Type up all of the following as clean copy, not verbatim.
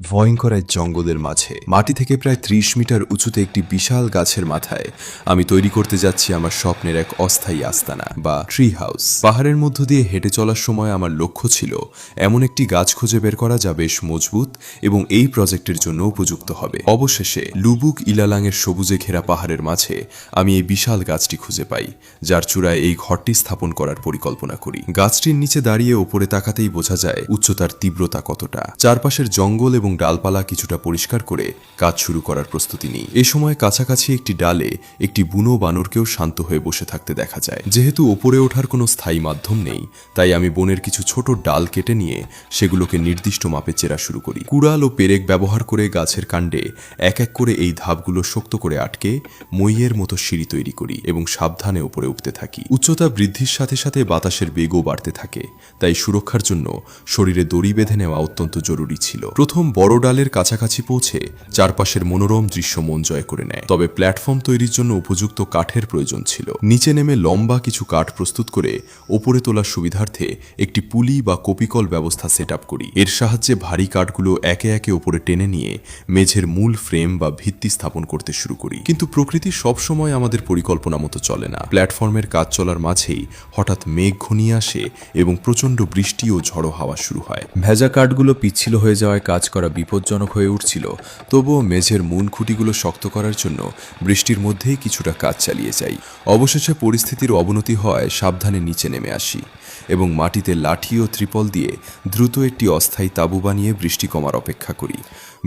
ভয়ঙ্কর এক জঙ্গলের মাঝে মাটি থেকে প্রায় ৩০ মিটার উঁচুতে একটি বিশাল গাছের মাথায় আমি তৈরি করতে যাচ্ছি আমার স্বপ্নের এক অস্থায়ী আস্তানা বা ট্রি হাউস। পাহাড়ের মধ্য দিয়ে হেঁটে চলার সময় আমার লক্ষ্য ছিল এমন একটি গাছ খুঁজে বের করা যা বেশ মজবুত এবং এই প্রজেক্টের জন্য উপযুক্ত হবে। অবশেষে লুবুক ইলালাংয়ের সবুজে ঘেরা পাহাড়ের মাঝে আমি এই বিশাল গাছটি খুঁজে পাই, যার চূড়ায় এই ঘরটি স্থাপন করার পরিকল্পনা করি। গাছটির নিচে দাঁড়িয়ে ওপরে তাকাতেই বোঝা যায় উচ্চতার তীব্রতা কতটা। চারপাশের জঙ্গল এবং ডালপালা কিছুটা পরিষ্কার করে কাজ শুরু করার প্রস্তুতি নিই। এ সময় কাছাকাছি একটি ডালে একটি বুনো বানরকেও শান্ত হয়ে বসে থাকতে দেখা যায়। যেহেতু ওপরে ওঠার কোনো স্থায়ী মাধ্যম নেই, তাই আমি বনের কিছু ছোট ডাল কেটে নিয়ে সেগুলোকে নির্দিষ্ট মাপে চেরা শুরু করি। কুড়াল ও পেরেক ব্যবহার করে গাছের কাণ্ডে এক এক করে এই ধাপগুলো শক্ত করে আটকে মইয়ের মতো সিঁড়ি তৈরি করি এবং সাবধানে উপরে উঠতে থাকি। উচ্চতা বৃদ্ধির সাথে সাথে বাতাসের বেগও বাড়তে থাকে, তাই সুরক্ষার জন্য শরীরে দড়ি বেঁধে নেওয়া অত্যন্ত জরুরি ছিল। প্রথম বড় ডালের কাছাকাছি পৌঁছে চারপাশের মনোরম দৃশ্য মন জয় করে নেয়। তবে প্ল্যাটফর্ম তৈরির জন্য উপযুক্ত কাঠের প্রয়োজন ছিল। নিচে নেমে লম্বা কিছু কাঠ প্রস্তুত করে ওপরে তোলার সুবিধার্থে একটি পুলি বা কপিকল ব্যবস্থা সেট আপ করি। এর সাহায্যে ভারী কাঠগুলো একে একে ওপরে টেনে নিয়ে মেঝের মূল ফ্রেম বা ভিত্তি স্থাপন করতে শুরু করি। কিন্তু প্রকৃতি সবসময় আমাদের পরিকল্পনা মতো চলে না। প্ল্যাটফর্মের কাজ চলার মাঝেই হঠাৎ মেঘ ঘনিয়ে আসে এবং প্রচণ্ড বৃষ্টি ও ঝড়ো হাওয়া শুরু হয়। ভেজা কাঠগুলো পিচ্ছিল হয়ে যাওয়ায় কাজ করা বিপজ্জনক হয়ে উঠছিল। তবুও মেঝের মূল খুঁটিগুলো শক্ত করার জন্য বৃষ্টির মধ্যেই কিছুটা কাজ চালিয়ে যাই। অবশেষে পরিস্থিতির অবনতি হওয়ায় সাবধানে নিচে নেমে আসি এবং মাটিতে লাঠি ও ত্রিপল দিয়ে দ্রুত একটি অস্থায়ী তাঁবু বানিয়ে বৃষ্টি কমার অপেক্ষা করি।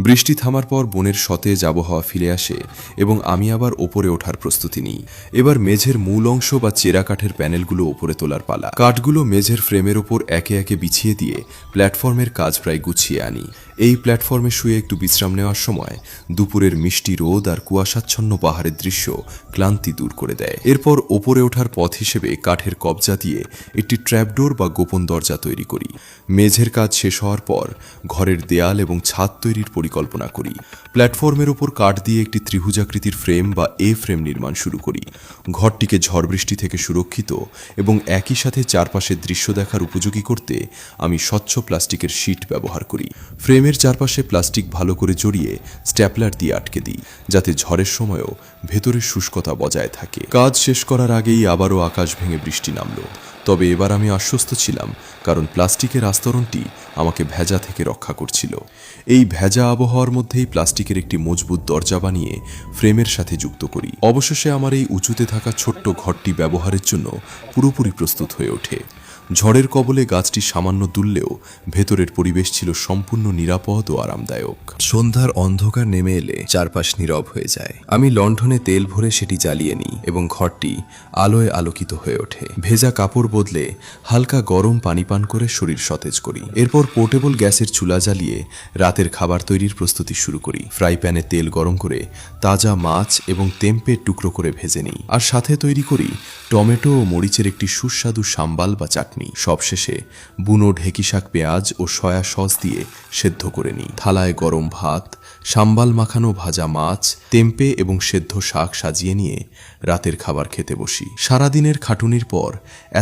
বৃষ্টি থামার পর বনের সতেজ আবহাওয়া ফিরে আসে এবং আমি আবার ওপরে ওঠার প্রস্তুতি নিই। এবার মেঝের মূল অংশ বা চেরা কাঠের প্যানেলগুলো ওপরে তোলার পালা। কাঠগুলো মেঝের ফ্রেমের ওপর একে একে বিছিয়ে দিয়ে প্ল্যাটফর্মের কাজ প্রায় গুছিয়ে আনি। এই প্ল্যাটফর্মে শুয়ে একটু বিশ্রাম নেওয়ার সময় দুপুরের মিষ্টি রোদ আর কুয়াশাচ্ছন্ন পাহাড়ের দৃশ্য ক্লান্তি দূর করে দেয়। এরপর ওপরে ওঠার পথ হিসেবে কাঠের কবজা দিয়ে একটি ট্র্যাপডোর বা গোপন দরজা তৈরি করি। মেঝের কাজ শেষ হওয়ার পর ঘরের দেয়াল এবং ছাদ তৈরির পরিকল্পনা করি। প্ল্যাটফর্মের ওপর কাঠ দিয়ে একটি ত্রিভুজাকৃতির ফ্রেম বা এ ফ্রেম নির্মাণ শুরু করি। ঘরটিকে ঝড় বৃষ্টি থেকে সুরক্ষিত এবং একই সাথে চারপাশের দৃশ্য দেখার উপযোগী করতে আমি স্বচ্ছ প্লাস্টিকের শীট ব্যবহার করি। ফ্রেমের চারপাশে প্লাস্টিক ভালো করে জড়িয়ে স্ট্যাপলার দিয়ে আটকে দিই, যাতে ঝড়ের সময়ও ভেতরের শুষ্কতা বজায় থাকে। কাজ শেষ করার আগেই আবারও আকাশ ভেঙে বৃষ্টি নামলো। তবে এবার আমি আশ্বস্ত ছিলাম, কারণ প্লাস্টিকের আস্তরণটি আমাকে ভেজা থেকে রক্ষা করছিল। এই ভেজা আবহাওয়ার মধ্যেই প্লাস্টিকের একটি মজবুত দরজা বানিয়ে ফ্রেমের সাথে যুক্ত করি। অবশেষে আমার এই উঁচুতে থাকা ছোট্ট ঘরটি ব্যবহারের জন্য পুরোপুরি প্রস্তুত হয়ে ওঠে। ঝড়ের কবলে গাছটি সামান্য দুললেও ভেতরের পরিবেশ ছিল সম্পূর্ণ নিরাপদ ও আরামদায়ক। সন্ধ্যার অন্ধকার নেমে এলে চারপাশ নীরব হয়ে যায়। আমি লণ্ঠনে তেল ভরে সেটি জ্বালিয়ে নিই এবং ঘরটি আলোয় আলোকিত হয়ে ওঠে। ভেজা কাপড় বদলে হালকা গরম পানি পান করে শরীর সতেজ করি। এরপর পোর্টেবল গ্যাসের চুলা জ্বালিয়ে রাতের খাবার তৈরির প্রস্তুতি শুরু করি। ফ্রাই প্যানে তেল গরম করে তাজা মাছ এবং তেম্পের টুকরো করে ভেজে নিই, আর সাথে তৈরি করি টমেটো ও মরিচের একটি সুস্বাদু সাম্বাল বা চাটনি। সবশেষে বুনো ঢেকি শাক, পেঁয়াজ ও সয়া সস দিয়ে সেদ্ধ করে নিই। থালায় গরম ভাত, সাম্বাল মাখানো ভাজা মাছ, তেম্পে এবং সেদ্ধ শাক সাজিয়ে নিয়ে রাতের খাবার খেতে বসি। সারাদিনের খাটুনির পর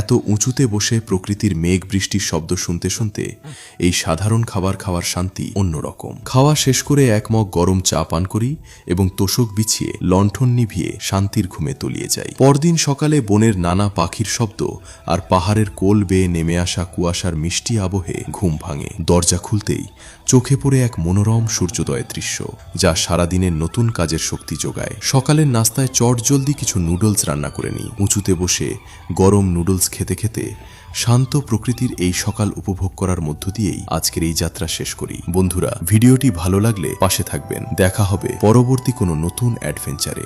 এত উঁচুতে বসে প্রকৃতির মেঘ বৃষ্টির শব্দ শুনতে শুনতে এই সাধারণ খাবার খাওয়ার শান্তি অন্যরকম। খাওয়া শেষ করে এক মগ গরম চা পান করি এবং তোশক বিছিয়ে লণ্ঠন নিভিয়ে শান্তির ঘুমে তলিয়ে যাই। পরদিন সকালে বনের নানা পাখির শব্দ আর পাহাড়ের কোল বেয়ে নেমে আসা কুয়াশার মিষ্টি আবহে ঘুম ভাঙে। দরজা খুলতেই চোখে পড়ে এক মনোরম সূর্যোদয়ের দৃশ্য, যা সারাদিনের নতুন কাজের শক্তি যোগায়। সকালের নাস্তায় চটজলদি কিছু নুডলস রান্না করে নিই। উঁচুতে বসে গরম নুডলস খেতে খেতে শান্ত প্রকৃতির এই সকাল উপভোগ করার মধ্য দিয়েই আজকের এই যাত্রা শেষ করি। বন্ধুরা, ভিডিওটি ভালো লাগলে পাশে থাকবেন। দেখা হবে পরবর্তী কোনো নতুন অ্যাডভেঞ্চারে।